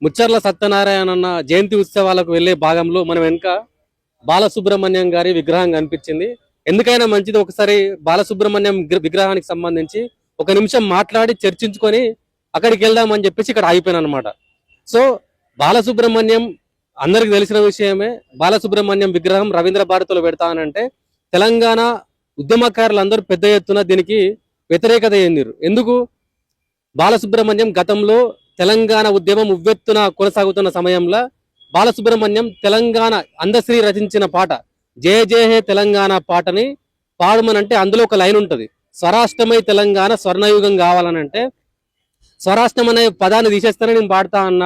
ముచ్చర్ల సత్యనారాయణ అన్న జయంతి ఉత్సవాలకు వెళ్లే భాగంలో మనం వెనుక బాలసుబ్రహ్మణ్యం గారి విగ్రహం కనిపించింది. ఎందుకైనా మంచిది ఒకసారి బాలసుబ్రహ్మణ్యం విగ్రహానికి సంబంధించి ఒక నిమిషం మాట్లాడి చర్చించుకొని అక్కడికి వెళ్దామని చెప్పేసి ఇక్కడ ఆగిపోయాను అనమాట. సో బాలసుబ్రహ్మణ్యం అందరికి తెలిసిన విషయమే. బాలసుబ్రహ్మణ్యం విగ్రహం రవీంద్ర భారతిలో పెడతానంటే తెలంగాణ ఉద్యమకారులందరూ పెద్ద ఎత్తున దీనికి వ్యతిరేకత చెందిరు. ఎందుకు? బాలసుబ్రహ్మణ్యం గతంలో తెలంగాణ ఉద్యమం ఉవ్వెత్తున కొనసాగుతున్న సమయంలో బాలసుబ్రహ్మణ్యం తెలంగాణ అందశ్రీ రచించిన పాట జయ జయ హే తెలంగాణ పాటని పాడమనంటే అందులో ఒక లైన్ ఉంటుంది, స్వరాష్ట్రమై తెలంగాణ స్వర్ణయుగం కావాలనంటే స్వరాష్ట్రం అనే పదాన్ని తీసేస్తానని నేను పాడతా అన్న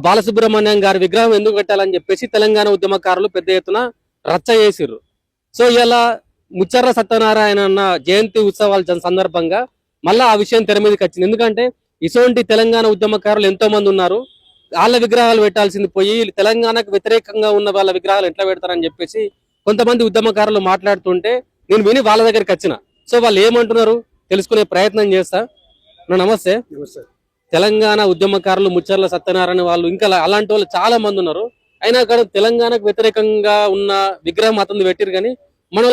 బాలసుబ్రహ్మణ్యం గారి విగ్రహం ఎందుకు పెట్టాలని చెప్పేసి తెలంగాణ ఉద్యమకారులు పెద్ద ఎత్తున రచ్చ చేసిర్రు. సో ఇలా ముచ్చర్ల సత్యనారాయణ అన్న జయంతి ఉత్సవాల సందర్భంగా మళ్ళా ఆ విషయం తెర మీదకి వచ్చింది. ఎందుకంటే ఇటువంటి తెలంగాణ ఉద్యమకారులు ఎంతో మంది ఉన్నారు, వాళ్ళ విగ్రహాలు పెట్టాల్సింది పోయి తెలంగాణకు వ్యతిరేకంగా ఉన్న వాళ్ళ విగ్రహాలు ఎట్లా పెడతారని చెప్పేసి కొంతమంది ఉద్యమకారులు మాట్లాడుతుంటే నేను విని వాళ్ళ దగ్గరికి వచ్చిన. సో వాళ్ళు ఏమంటున్నారు తెలుసుకునే ప్రయత్నం చేస్తా. నమస్తే. తెలంగాణ ఉద్యమకారులు ముచ్చర్ల సత్యనారాయణ వాళ్ళు ఇంకా అలాంటి వాళ్ళు చాలా మంది ఉన్నారు. అయినా అక్కడ తెలంగాణకు వ్యతిరేకంగా ఉన్న విగ్రహం అతను పెట్టిరు, కానీ మన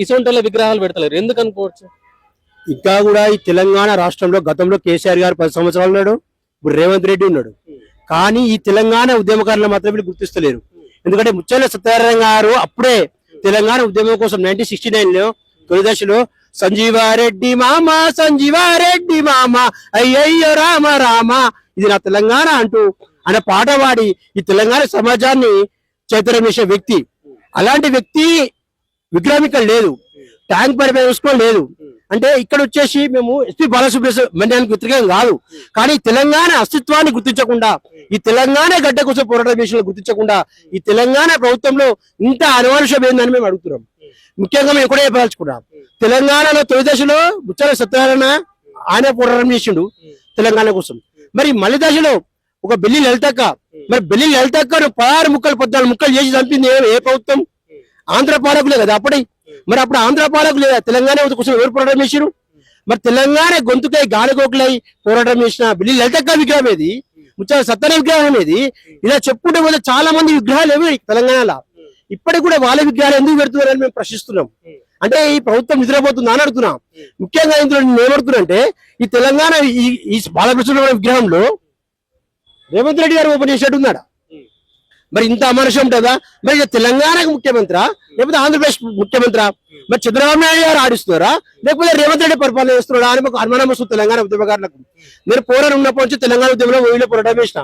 ఇసొంటి విగ్రహాలు పెడతలేరు. ఎందుకు అనుకోవచ్చు? ఇంకా కూడా ఈ తెలంగాణ రాష్ట్రంలో గతంలో కేసీఆర్ గారు 10 సంవత్సరాలు ఉన్నాడు, ఇప్పుడు రేవంత్ రెడ్డి ఉన్నాడు. కానీ ఈ తెలంగాణ ఉద్యమకారులు మాత్రం వీళ్ళు గుర్తిస్తలేరు. ఎందుకంటే ముచ్చర్ల సత్యనారాయణ గారు అప్పుడే తెలంగాణ ఉద్యమం కోసం 1969లో తొలి దశలో సంజీవారెడ్డి మామ సంజీవారెడ్డి మామ అయ్యయ్యో రామ రామ ఇది నా తెలంగాణ అంటూ ఆయన పాట పాడి ఈ తెలంగాణ సమాజాన్ని చైతన్యం చేసే వ్యక్తి. అలాంటి వ్యక్తి విగ్రహం ఇక్కడ లేదు, ట్యాంక్ పరిపాలన లేదు. అంటే ఇక్కడ వచ్చేసి మేము ఎస్పీ బాలసుబ్రహ్మణ్యానికి వ్యతిరేకం కాదు, కానీ తెలంగాణ అస్తిత్వాన్ని గుర్తించకుండా, ఈ తెలంగాణ గడ్డ కోసం పోరాట విషయంలో గుర్తించకుండా ఈ తెలంగాణ ప్రభుత్వంలో ఇంత అనావశ్యం ఏందని మేము అడుగుతున్నాం. ముఖ్యంగా మేము ఎక్కడే చెప్పాల్చుకున్నాం, తెలంగాణలో తొలి దశలో ముచ్చర్ల సత్యనారాయణ ఆయన పోరాటం చేసిండు తెలంగాణ కోసం. మరి మళ్ళీ దశలో ఒక బెల్లి లలితక్క, మరి బెల్లి లలితక్కను 16 ముక్కలు 14 ముక్కలు చేసి చంపింది ఏ ప్రభుత్వం? ఆంధ్ర పాలకులే కదా అప్పుడే. మరి అప్పుడు ఆంధ్ర పాలకులు తెలంగాణ కోసం ఎవరు పోరాటం చేశారు? మరి తెలంగాణ గొంతుకై గాలిగోకులై పోరాటం చేసిన బెల్లి లలితక్క విగ్రహం ఏది? ముచ్చర్ల సత్యనారాయణ విగ్రహం ఏది? ఇలా చెప్పుకుంటే పోతే చాలా మంది విగ్రహాలు ఏవి తెలంగాణలో. ఇప్పటికి కూడా వాళ్ళ విగ్రహాలు ఎందుకు పెడుతున్నారని మేము ప్రశ్నిస్తున్నాం. అంటే ఈ ప్రభుత్వం నిద్రపోతుందా అని అడుగుతున్నాం. ముఖ్యంగా ఇందులో నేను ఏమడుతున్నా అంటే ఈ తెలంగాణ ఈ బాలకృష్ణ విగ్రహంలో రేవంత్ రెడ్డి గారు ఓపెన్ చేసేట్టున్నాడా? మరి ఇంత అమర్షం ఉంటుందా? మరి తెలంగాణకు ముఖ్యమంత్రి లేకపోతే ఆంధ్రప్రదేశ్ ముఖ్యమంత్రి? మరి చంద్రబాబు నాయుడు గారు ఆడిస్తున్నారా లేకపోతే రేవంత్ రెడ్డి పరిపాలన చేస్తున్నాడా అని మాకు అనుమానం వస్తుంది తెలంగాణ ఉద్యమకారులకు. నేను పోరాటం ఉన్నప్పటి నుంచి తెలంగాణ ఉద్యమంలో ఊళ్ళో పోరాటం చేసిన.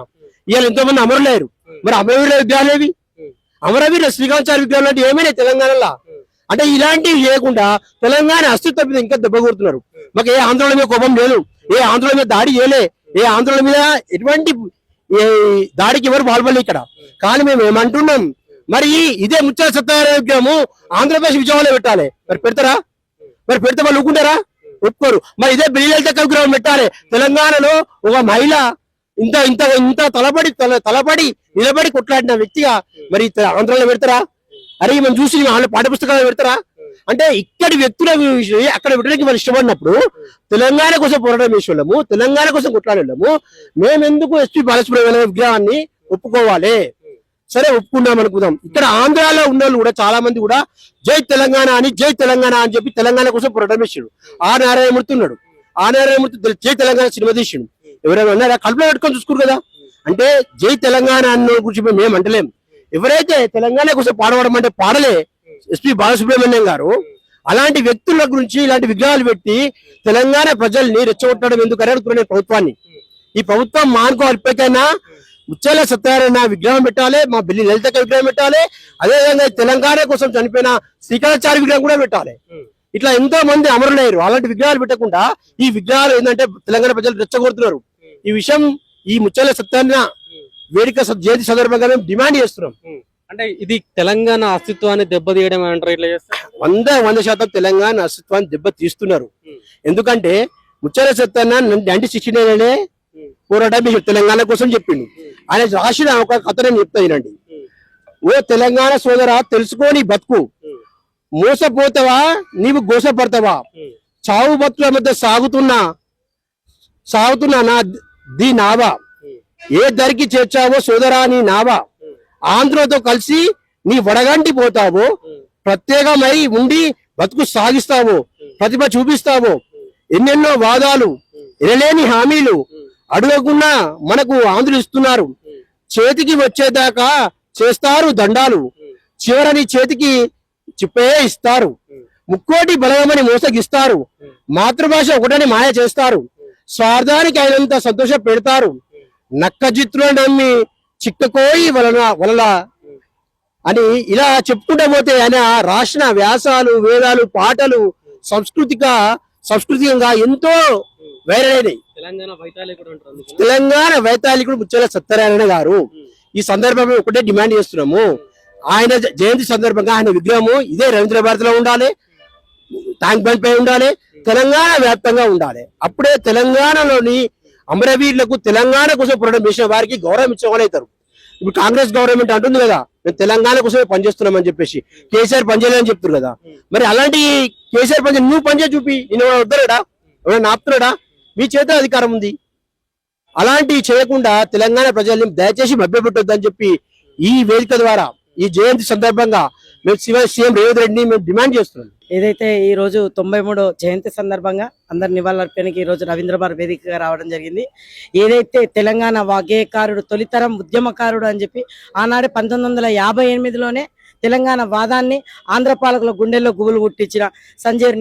ఇవాళ ఎంతో మంది అమరులేరు. మరి అమరవీరుల విగ్రహాలు ఏవి? అమరవీరుల శ్రీకాంత్ విగ్రహాలు అంటే ఏమైనా తెలంగాణలో? అంటే ఇలాంటివి చేయకుండా తెలంగాణ అస్తిత్వం మీద ఇంకా దెబ్బ కొడుతున్నారు. మాకు ఏ ఆందోళన మీద కోపం లేదు, ఏ ఆందోళన మీద దాడి చేయలే, ఏ ఆందోళన మీద ఎటువంటి దాడికి ఎవరు పాల్పడలేదు ఇక్కడ. కానీ మేము ఏమంటున్నాం, మరి ఇదే ముచ్చర్ల సత్యనారాయణ విగ్రహము ఆంధ్రప్రదేశ్ విజయవాడలో పెట్టాలి. మరి పెడతారా? మరి పెడితే వాళ్ళు ఒప్పుకుంటారా? ఒప్పుకోరు. మరి ఇదే బెల్లి లలితక్క విగ్రహం పెట్టాలి. తెలంగాణలో ఒక మహిళ ఇంత ఇంత ఇంత తలపడి నిలబడి కొట్లాడిన వ్యక్తిగా మరి ఆంధ్రలో పెడతారా? అరే మనం చూసి వాళ్ళ పాఠ్యపుస్తకాలు పెడతారా? అంటే ఇక్కడి వ్యక్తుల అక్కడ పెట్టడానికి వాళ్ళు ఇష్టపడినప్పుడు తెలంగాణ కోసం పోరాటం చేసేవాళ్ళము, తెలంగాణ కోసం కొట్లాడేళ్ళము. మేమెందుకు ఎస్పీ బాలసుబ్రహ్మణ్యం విగ్రహాన్ని ఒప్పుకోవాలి? సరే ఒప్పుకున్నాం అనుకుందాం. ఇక్కడ ఆంధ్రాలో ఉన్న వాళ్ళు కూడా చాలా మంది కూడా జై తెలంగాణ అని చెప్పి తెలంగాణ కోసం పోరాటం చేసాడు. ఆ నారాయణమూర్తి ఉన్నాడు. ఆ నారాయణమూర్తి జై తెలంగాణ సినిమా తీసాడు. ఎవరైనా అన్నారా? కడుపులో పెట్టుకొని చూసుకోరు కదా. అంటే జై తెలంగాణ అన్న గురించి మేము అంటలేం. ఎవరైతే తెలంగాణ కోసం పాడవడం అంటే పాడలే ఎస్పీ బాలసుబ్రహ్మణ్యం గారు. అలాంటి వ్యక్తుల గురించి ఇలాంటి విగ్రహాలు పెట్టి తెలంగాణ ప్రజల్ని రెచ్చగొట్టడం ఎందుకు అని అడుగుతున్నాను ప్రభుత్వాన్ని. ఈ ప్రభుత్వం మానుకోవాలి. ఇప్పటికైనా ముచ్చర్ల సత్యనారాయణ విగ్రహం పెట్టాలి, మా బెల్లి లలితక్క విగ్రహం పెట్టాలి, అదేవిధంగా తెలంగాణ కోసం చనిపోయిన శ్రీకాంత్ విగ్రహం కూడా పెట్టాలి. ఇట్లా ఎంతో మంది అమరులయ్యారు. అలాంటి విగ్రహాలు పెట్టకుండా ఈ విగ్రహాలు ఏంటంటే తెలంగాణ ప్రజలు రెచ్చగొడుతున్నారు. ఈ విషయం ఈ ముచ్చర్ల సత్యనారాయణ వేదిక జయంతి సందర్భంగా మేము డిమాండ్ చేస్తున్నాం. అంటే ఇది తెలంగాణ అస్తిత్వాన్ని దెబ్బతీయడం అంటారు. ఇట్లా చేస్తే 100% తెలంగాణ అస్తిత్వాన్ని దెబ్బ తీస్తున్నారు. ఎందుకంటే ముచ్చర్ల సత్యనారాయణ 1969లోనే పోరాటం తెలంగాణ కోసం చెప్పిండు. ఆయన రాసిన ఒక కథ నేను చెప్తా వినండి. ఓ తెలంగాణ సోదరా తెలుసుకోని బతుకు, మోసపోతావా నీవు గోసపడతావా, చావు బతుకుల మధ్య సాగుతున్నా నా దీ నావా, ఏ దరికి చేర్చావో సోదరా నీ నావా, ఆంధ్రతో కలిసి నీ వడగంటి పోతావో, ప్రత్యేకమై ఉండి బతుకు సాగిస్తావో, ప్రతిభ చూపిస్తావో, ఎన్నెన్నో వాదాలు, ఎనలేని హామీలు అడగకుండా మనకు ఆంధ్రులు ఇస్తున్నారు. చేతికి వచ్చేదాకా చేస్తారు దండాలు, చివరని చేతికి చిప్పే ఇస్తారు. ముక్కోటి బలగమని మోసగిస్తారు, మాతృభాష ఒకటని మాయ చేస్తారు. స్వార్థానికి అయినంత సంతోషం పెడతారు, నక్క జిత్తులను నమ్మి చిక్కకోయి వలన అని ఇలా చెప్పుకుంటూ పోతే ఆయన రాసిన వ్యాసాలు, వేదాలు, పాటలు సంస్కృతికంగా ఎంతో వైరల్ అయినాయి. తెలంగాణ వైతాళికుడు ముత్యాల సత్యనారాయణ గారు. ఈ సందర్భంలో ఒకటే డిమాండ్ చేస్తున్నాము, ఆయన జయంతి సందర్భంగా ఆయన విగ్రహము ఇదే రవీంద్ర భారతిలో ఉండాలి, ట్యాంక్ బండ్ పై ఉండాలి, తెలంగాణ వ్యాప్తంగా ఉండాలి. అప్పుడే తెలంగాణలోని అమరవీరులకు, తెలంగాణ కోసం పోరాటం చేసిన వారికి గౌరవం ఇచ్చే వాళ్ళు అవుతారు. ఇప్పుడు కాంగ్రెస్ గవర్నమెంట్ అంటుంది కదా, మేము తెలంగాణ కోసమే పనిచేస్తున్నామని చెప్పేసి, కేసీఆర్ పనిచేయాలని చెప్తారు కదా. మరి అలాంటి కేసీఆర్ పనిచే నువ్వు పనిచేసి చూపి, నేను వద్దరాడా, ఎవరైనా ఆపుతున్నాడా? మీ చేత అధికారం ఉంది. అలాంటివి చేయకుండా తెలంగాణ ప్రజల్ని దయచేసి మభ్యపెట్టొద్దని చెప్పి ఈ వేదిక ద్వారా ఈ జయంతి సందర్భంగా మేము సీఎం రేవంత్ రెడ్డిని మేము డిమాండ్ చేస్తున్నాం. ఏదైతే ఈ రోజు 93వ జయంతి సందర్భంగా అందరు నివాళులర్పణకి ఈ రోజు రవీంద్ర భారతి వేదికగా రావడం జరిగింది. ఏదైతే తెలంగాణ వాగ్గేయకారుడు, తొలితరం ఉద్యమకారుడు అని చెప్పి ఆనాడు 1958లోనే తెలంగాణ వాదాన్ని ఆంధ్ర పాలకుల గుండెల్లో గుబులు పుట్టించిన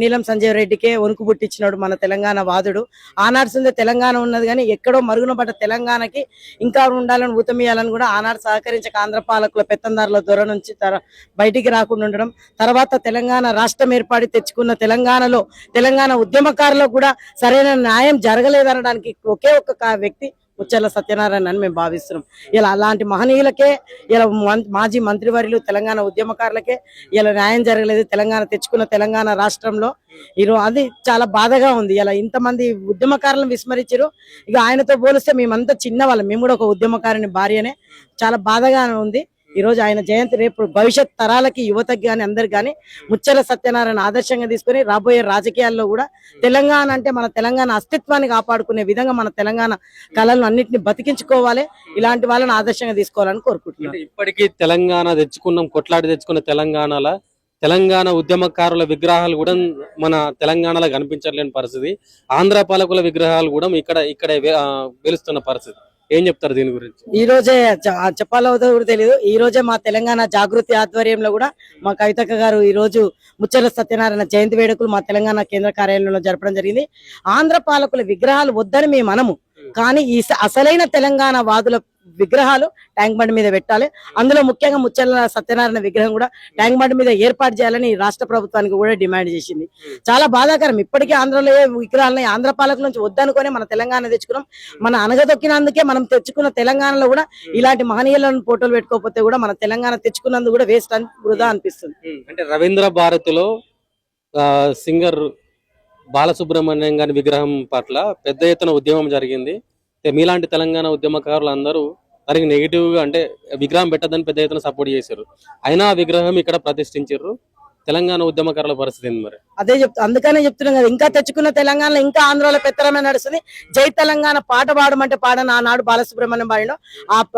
నీలం సంజయ్ రెడ్డికే వణుకు పుట్టించినాడు మన తెలంగాణ వాదుడు. ఆనాడు సందే తెలంగాణ ఉన్నది కానీ ఎక్కడో మరుగున పడ్డ తెలంగాణకి ఇంకా ఉండాలని ఊతమియాలని కూడా ఆనాడు సహకరించక ఆంధ్ర పాలకుల పెత్తందారుల దొర నుంచి బయటికి రాకుండా ఉండడం, తర్వాత తెలంగాణ రాష్ట్రం ఏర్పాటు తెచ్చుకున్న తెలంగాణలో తెలంగాణ ఉద్యమకారులకు కూడా సరైన న్యాయం జరగలేదనడానికి ఒకే ఒక్క వ్యక్తి ముత్యాల సత్యనారాయణ అని మేము భావిస్తున్నాం. ఇలా అలాంటి మహనీయులకే, ఇలా మాజీ మంత్రివర్యులు, తెలంగాణ ఉద్యమకారులకే ఇలా న్యాయం జరగలేదు. తెలంగాణ తెచ్చుకున్న తెలంగాణ రాష్ట్రంలో ఈరోజు అది చాలా బాధగా ఉంది. ఇలా ఇంతమంది ఉద్యమకారులను విస్మరించారు. ఇక ఆయనతో పోలిస్తే మేమంతా చిన్నవాళ్ళం, మేము కూడా ఒక ఉద్యమకారుని భార్యనే. చాలా బాధగా ఉంది. ఈ రోజు ఆయన జయంతి రేపు భవిష్యత్ తరాలకి, యువతకి కానీ అందరికి కానీ ముత్యాల సత్యనారాయణ ఆదర్శంగా తీసుకుని రాబోయే రాజకీయాల్లో కూడా తెలంగాణ అంటే మన తెలంగాణ అస్తిత్వాన్ని కాపాడుకునే విధంగా మన తెలంగాణ కళలను అన్నింటినీ బతికించుకోవాలి. ఇలాంటి వాళ్ళని ఆదర్శంగా తీసుకోవాలని కోరుకుంటున్నాను. ఇప్పటికీ తెలంగాణ కొట్లాడి తెచ్చుకున్న తెలంగాణ ఉద్యమకారుల విగ్రహాలు కూడా మన తెలంగాణలో కనిపించలేని పరిస్థితి. ఆంధ్ర పాలకుల విగ్రహాలు కూడా ఇక్కడ వెలుస్తున్న పరిస్థితి. ఏం చెప్తారు దీని గురించి? ఈ రోజే చెప్పాలో కూడా తెలియదు. ఈ రోజే మా తెలంగాణ జాగృతి ఆధ్వర్యంలో కూడా మా కవితక్క గారు ఈ రోజు ముత్యాల సత్యనారాయణ జయంతి వేడుకలు మా తెలంగాణ కేంద్ర కార్యాలయంలో జరపడం జరిగింది. ఆంధ్ర పాలకుల విగ్రహాలు వద్దని మేము అనము, కానీ ఈ అసలైన తెలంగాణ వాదుల విగ్రహాలు ట్యాంక్ బండ్ మీద పెట్టాలి. అందులో ముఖ్యంగా ముత్యాల సత్యనారాయణ విగ్రహం కూడా ట్యాంక్ బండ్ మీద ఏర్పాటు చేయాలని రాష్ట్ర ప్రభుత్వానికి కూడా డిమాండ్ చేసింది. చాలా బాధాకరం. ఇప్పటికీ ఆంధ్రలో విగ్రహాలని ఆంధ్ర పాలకుల నుంచి వద్దనుకొని మన తెలంగాణ తెచ్చుకున్నాం. మన అనగదొక్కినందుకే మనం తెచ్చుకున్న తెలంగాణలో కూడా ఇలాంటి మహనీయులను ఫోటోలు పెట్టుకోకపోతే కూడా మన తెలంగాణ తెచ్చుకున్నందుకు కూడా వేస్ట్ అని వృధా అనిపిస్తుంది. అంటే రవీంద్ర భారతిలో సింగర్ బాలసుబ్రహ్మణ్యం గారి విగ్రహం పట్ల పెద్ద ఎత్తున ఉద్యమం జరిగింది. మీలాంటి తెలంగాణ ఉద్యమకారులు అందరూ దానికి నెగిటివ్ గా, అంటే విగ్రహం పెట్టద్దని పెద్ద ఎత్తున సపోర్ట్ చేశారు. అయినా ఆ విగ్రహం ఇక్కడ ప్రతిష్ఠించారు. తెలంగాణ ఉద్యమకారుల పరిస్థితి మరి అదే అందుకనే చెప్తున్నాం కదా, ఇంకా తెచ్చుకున్న తెలంగాణలో ఇంకా ఆంధ్రాలో పెత్తరమే నడుస్తుంది. జై తెలంగాణ పాట పాడమంటే పాడని ఆనాడు బాలసుబ్రహ్మణ్యం పాడిన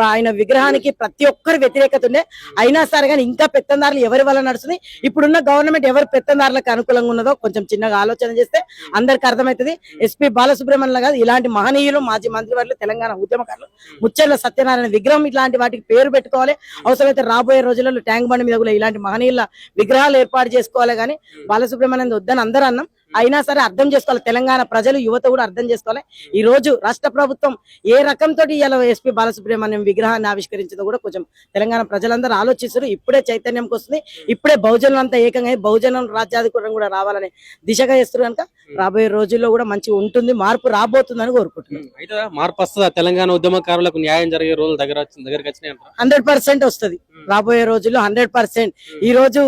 ఆయన విగ్రహానికి ప్రతి ఒక్కరు వ్యతిరేకత ఉండే. అయినా సరే కానీ ఇంకా పెత్తందారులు ఎవరి వల్ల నడుస్తుంది. ఇప్పుడున్న గవర్నమెంట్ ఎవరు పెత్తందారులకు అనుకూలంగా ఉన్నదో కొంచెం చిన్నగా ఆలోచన చేస్తే అందరికి అర్థమవుతుంది. ఎస్పీ బాలసుబ్రహ్మణ్యం కాదు, ఇలాంటి మహనీయులు, మాజీ మంత్రివర్యులు, తెలంగాణ ఉద్యమకారులు, ముత్యాల సత్యనారాయణ విగ్రహం ఇలాంటి వాటికి పేరు పెట్టుకోవాలి. అవసరమైతే రాబోయే రోజులలో ట్యాంక్ బండ్ మీద కూడా ఇలాంటి మహనీయుల విగ్రహాలు ఏర్పాటు చేసుకోవాలి. కానీ బాలసుబ్రహ్మణ్యం వద్దని అందరూ అన్నాం. అయినా సరే అర్థం చేసుకోవాలి, తెలంగాణ ప్రజలు, యువత కూడా అర్థం చేసుకోవాలి. ఈ రోజు రాష్ట్ర ప్రభుత్వం ఏ రకంతో ఇలా ఎస్పీ బాలసుబ్రహ్మణ్యం విగ్రహాన్ని ఆవిష్కరించిందో కూడా కొంచెం తెలంగాణ ప్రజలందరూ ఆలోచిస్తారు. ఇప్పుడే చైతన్యంకి వస్తుంది. ఇప్పుడే బహుజనులంతా ఏకంగా బహుజనం రాజ్యాధికారం కూడా రావాలని దిశగా చేస్తారు. కనుక రాబోయే రోజుల్లో కూడా మంచిగా ఉంటుంది, మార్పు రాబోతుందని కోరుకుంటున్నాను. అయితే మార్పు వస్తుందా? తెలంగాణ ఉద్యమకారులకు న్యాయం జరిగే రోజులు దగ్గరికి వచ్చినాయి 100% వస్తుంది. రాబోయే రోజుల్లో 100%. ఈ రోజు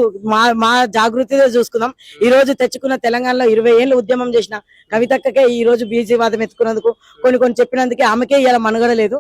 మా జాగృతిగా చూసుకుందాం. ఈ రోజు తెచ్చుకున్న తెలంగాణలో 20 ఏళ్ళు ఉద్యమం చేసిన కవితక్కకే ఈ రోజు బీజీ వాదం ఎత్తుకున్నందుకు, కొన్ని చెప్పినందుకే ఆమెకే ఇలా మనుగడ లేదు.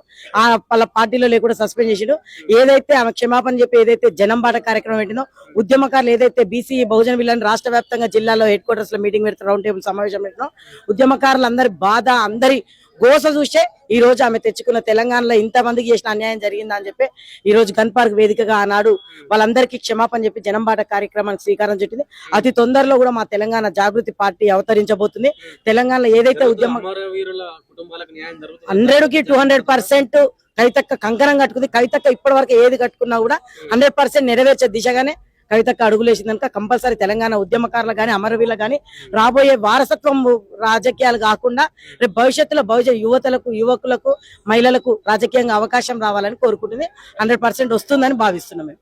వాళ్ళ పార్టీలో లేకుండా సస్పెండ్ చేసిండు. ఏదైతే ఆమె క్షమాపణ చెప్పి ఏదైతే జనం బాట కార్యక్రమం పెట్టిందో, ఉద్యమకారులు ఏదైతే బీసీ బహుజన వీళ్ళని రాష్ట్ర వ్యాప్తంగా జిల్లాలో హెడ్ క్వార్టర్స్ లో మీటింగ్ పెడుతూ రౌండ్ టేబుల్ సమావేశం పెట్టినో, ఉద్యమకారులు అందరి బాధ, అందరి గోస చూసే ఈ రోజు ఆమె తెచ్చుకున్న తెలంగాణలో ఇంతమందికి చేసిన అన్యాయం జరిగిందా అని చెప్పి ఈ రోజు గన్ పార్క్ వేదికగా ఆనాడు వాళ్ళందరికీ క్షమాపణ చెప్పి జనంబాట కార్యక్రమానికి శ్రీకారం చుట్టింది. అతి తొందరలో కూడా మా తెలంగాణ జాగృతి పార్టీ అవతరించబోతుంది. తెలంగాణలో ఏదైతే ఉద్యమం అమరవీరుల కుటుంబాలకు న్యాయం జరుగుతుంది. 100కి 200% కవితక్క కంకణం కట్టుకుంది. కవితక్క ఇప్పటి వరకు ఏది కట్టుకున్నా కూడా 100% నెరవేర్చే దిశగానే కవితక్క అడుగులేసింది కనుక కంపల్సరీ తెలంగాణ ఉద్యమకారులు కానీ అమరవీరులు కానీ రాబోయే వారసత్వం రాజకీయాలు కాకుండా రేపు భవిష్యత్తులో యువతలకు యువకులకు మహిళలకు రాజకీయంగా అవకాశం రావాలని కోరుకుంటుంది. 100% వస్తుందని భావిస్తున్నాం మేము.